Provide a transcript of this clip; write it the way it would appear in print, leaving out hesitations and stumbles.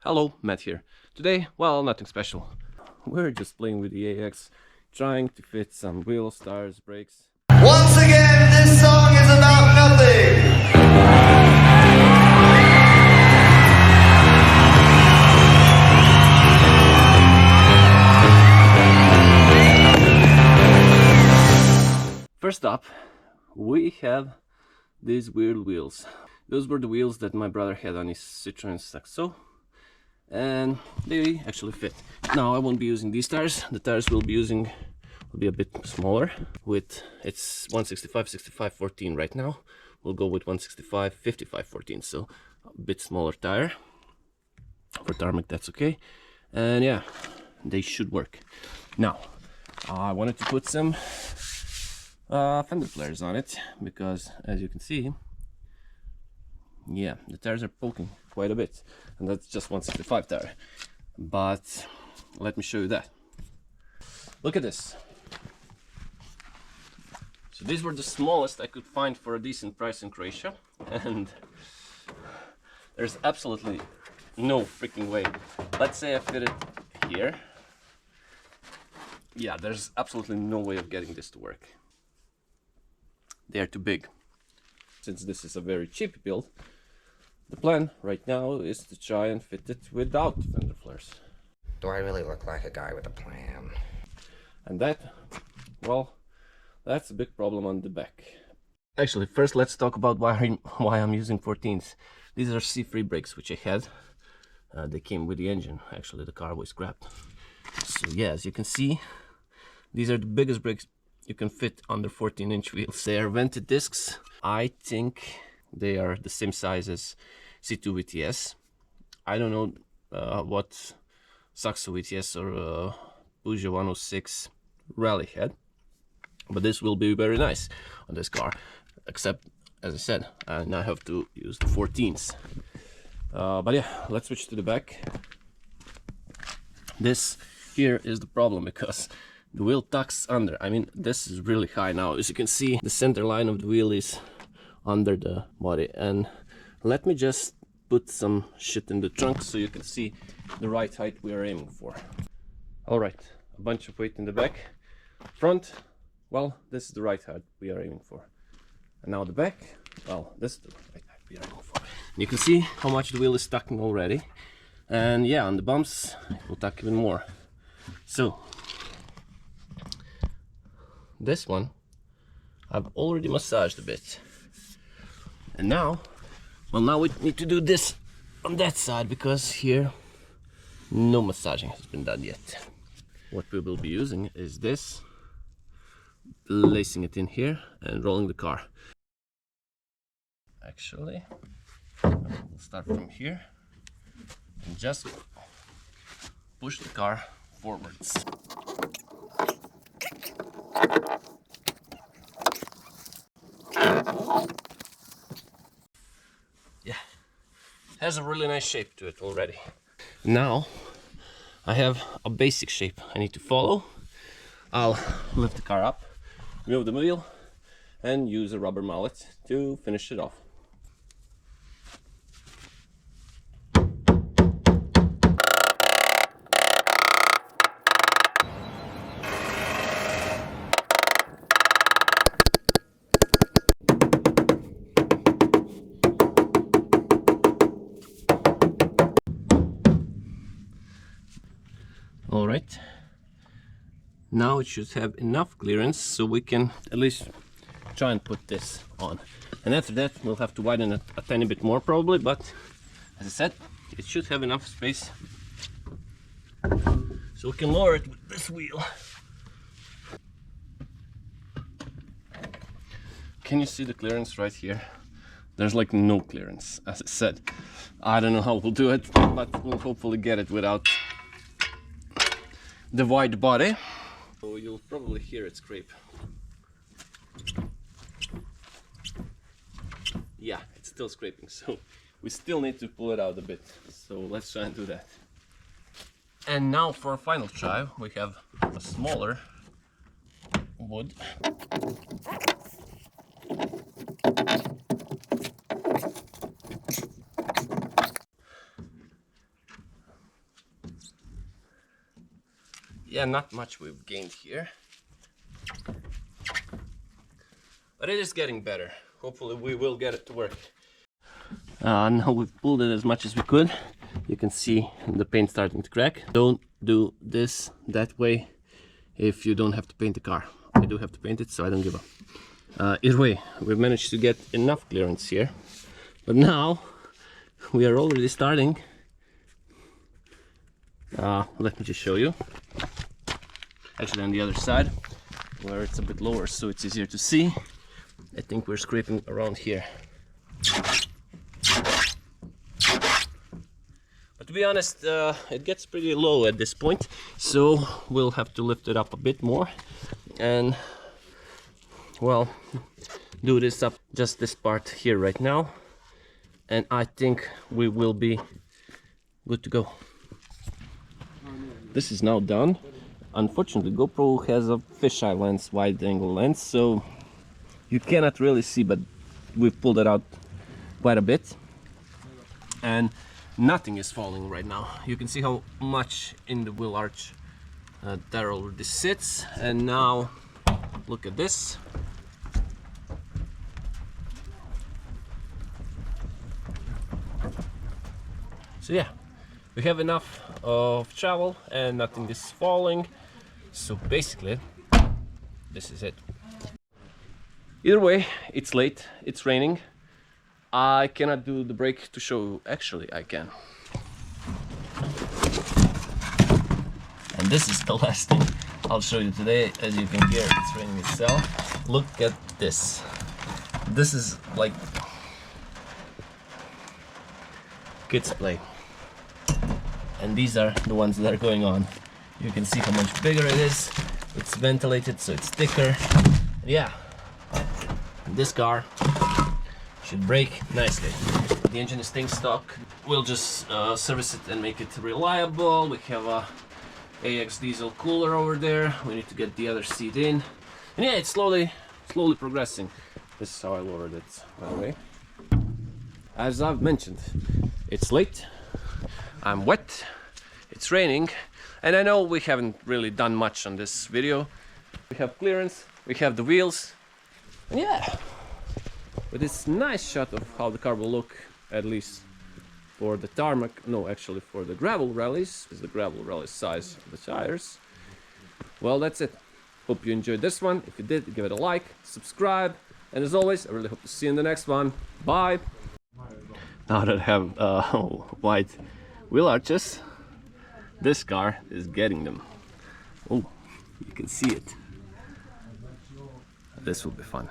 Hello, Matt here. Today, well, nothing special. We're just playing with the AX, trying to fit some wheels, tires, brakes. Once again, this song is about nothing. First up, we have these weird wheels. Those were the wheels that my brother had on his Citroen AX, and they actually fit. Now I won't be using these tires. The tires will be a bit smaller. With it's 165 65 14 right now. We'll go with 165 55 14, so a bit smaller tire. For tarmac, that's okay. And yeah, they should work. Now I wanted to put some fender flares on it because, as you can see, yeah, the tires are poking quite a bit, and that's just 165 tire. But let me show you that. Look at this. So these were the smallest I could find for a decent price in Croatia, and there's absolutely no freaking way. Let's say I fit it here. Yeah, there's absolutely no way of getting this to work. They are too big. Since this is a very cheap build, the plan right now is to try and fit it without fender flares. Do I really look like a guy with a plan? And that, well, that's a big problem on the back. Actually, first let's talk about why I'm using 14s. These are C3 brakes, which I had. They came with the engine. Actually, the car was scrapped. So yeah, as you can see, these are the biggest brakes you can fit under 14-inch wheels. They are vented discs. I think they are the same size as C2 VTS. I don't know what Saxo VTS or Peugeot 106 Rally had, but this will be very nice on this car. Except, as I said, I now have to use the 14s. But yeah, let's switch to the back. This here is the problem because the wheel tucks under. I mean, this is really high now. As you can see, the center line of the wheel is under the body. And let me just put some shit in the trunk so you can see the right height we are aiming for. All right, a bunch of weight in the back. Front, well, this is the right height we are aiming for. And now the back, well, this is the right height we are aiming for. And you can see how much the wheel is tucking already. And yeah, on the bumps, it will tuck even more. So, this one I've already massaged a bit, and now we need to do this on that side because here no massaging has been done yet. What we will be using is this, placing it in here and rolling the car. Actually, we'll start from here and just push the car forwards. Yeah, has a really nice shape to it already. Now I have a basic shape I need to follow. I'll lift the car up, remove the wheel, and use a rubber mallet to finish it off. All right, now it should have enough clearance so we can at least try and put this on. And after that, we'll have to widen it a tiny bit more probably, but as I said, it should have enough space so we can lower it with this wheel. Can you see the clearance right here? There's like no clearance, as I said. I don't know how we'll do it, but we'll hopefully get it without the wide body. So you'll probably hear it scrape. Yeah, it's still scraping, so we still need to pull it out a bit. So let's try and do that. And now for a final try, we have a smaller wood. yeah, not much we've gained here. But it is getting better. Hopefully we will get it to work. Now we've pulled it as much as we could. You can see the paint starting to crack. Don't do this that way if you don't have to paint the car. I do have to paint it, so I don't give up. Either way, we've managed to get enough clearance here. But now we are already starting. Let me just show you. Actually, on the other side, where it's a bit lower, so it's easier to see. I think we're scraping around here. But to be honest, it gets pretty low at this point, so we'll have to lift it up a bit more and, well, do this up just this part here right now, and I think we will be good to go. This is now done. Unfortunately, GoPro has a fisheye lens, wide angle lens, so you cannot really see, but we've pulled it out quite a bit and nothing is falling right now. You can see how much in the wheel arch there already sits. And now look at this. So yeah, we have enough of travel and nothing is falling, so basically this is it. Either way, it's late, it's raining. I cannot do the brake to show you. Actually, I can. And this is the last thing I'll show you today. As you can hear, it's raining itself. Look at this. This is like kids play. And these are the ones that are going on. You can see how much bigger it is. It's ventilated, so it's thicker. Yeah. This car should brake nicely. The engine is staying stock. We'll just service it and make it reliable. We have a AX diesel cooler over there. We need to get the other seat in. And yeah, it's slowly progressing. This is how I lowered it, by the way. As I've mentioned, it's late, I'm wet, it's raining, and I know we haven't really done much on this video. We have clearance, we have the wheels, and yeah, with this nice shot of how the car will look, at least for the tarmac, no, actually for the gravel rallies, is the gravel rally size of the tires. Well, that's it. Hope you enjoyed this one. If you did, give it a like, subscribe, and as always, I really hope to see you in the next one. Bye! Now that I have white wheel arches, this car is getting them. Oh, you can see it. This will be fun.